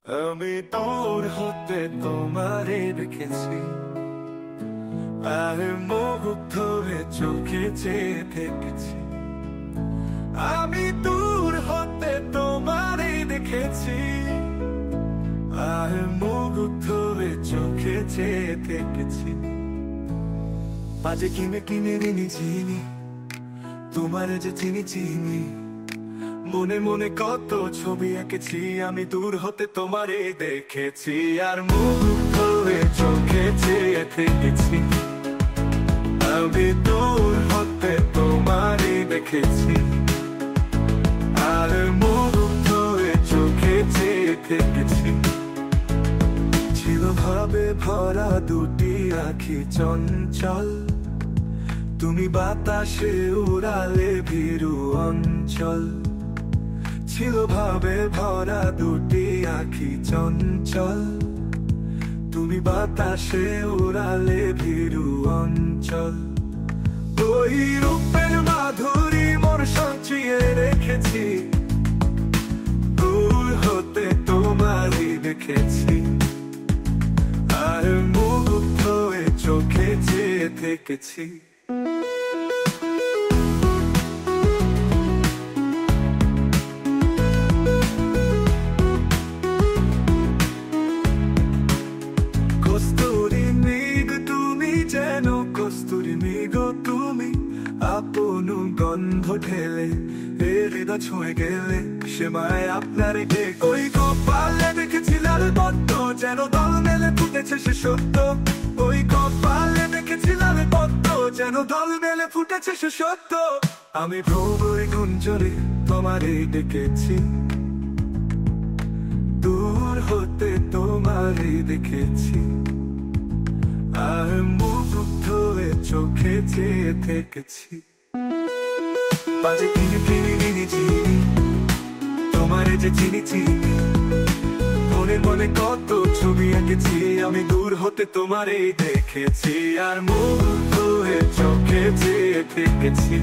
আমি তোর হতে তোমারে দেখেছি, আর মুগ্ধ হয়ে চোখে চেয়ে থেকেছি। আমি দূর হতে তোমারে দেখেছি, আর মুগ্ধ হয়ে চোখে চেয়ে থেকেছি। বাজে কিনে কিনে ঋণী চিনি, তোমার যে চিনি চিনি। মনে মনে কত ছবি এঁকেছি, আমি দূর হতে তোমারে দেখেছি, আর মুগ্ধ হয়ে চোখে চেয়ে থেকেছি। আমি দূর হতে তোমারে দেখেছি, আর মুগ্ধ হয়ে চোখে চেয়ে থেকেছি। ছিল ভাবে ভরা দুটি আঁখি চঞ্চল, তুমি বাতাসে উড়ালে ভীরু অঞ্চল। ছিল ভাবে ভরা দুটি আঁখি চঞ্চল, তুমি বাতাসে উড়ালে ভীরু অঞ্চল। ওই রূপের মাধুরী মোর সঞ্চিয়ে রেখেছি, দূর হতে তোমারই দেখেছি, আর মুগ্ধ হয়ে চোখে চেয়ে থেকেছি। কস্তুরী মৃগ তুমি, যেন কস্তুরী মৃগ তুমি, আপন গন্ধ ঢেলে হৃদয় ছুঁয়ে গেলে, সে মায় আপনার ওই কপালে দেখেছি লাল পদ্ম, যেন দল মেলে ফুটেছে সে সত্য। ওই কপালে দেখেছি লাল পদ্ম, যেন দল মেলে ফুটেছে সে সত্য। আমি ভ্রমর গুঞ্জরে তোমারে ডেকেছি, দূর হতে তোমারে দেখেছি, আর মুগ্ধ হয়ে চোখে চেয়ে থেকেছি। বাজে কিনে কিনে ঋণী চিনি, তোমারে যে চিনি চিনি। মনে মনে কত ছবি এঁকেছি, আমি দূর হতে তোমারে দেখেছি, আর মুগ্ধ হয়ে চোখে চেয়ে থেকেছি।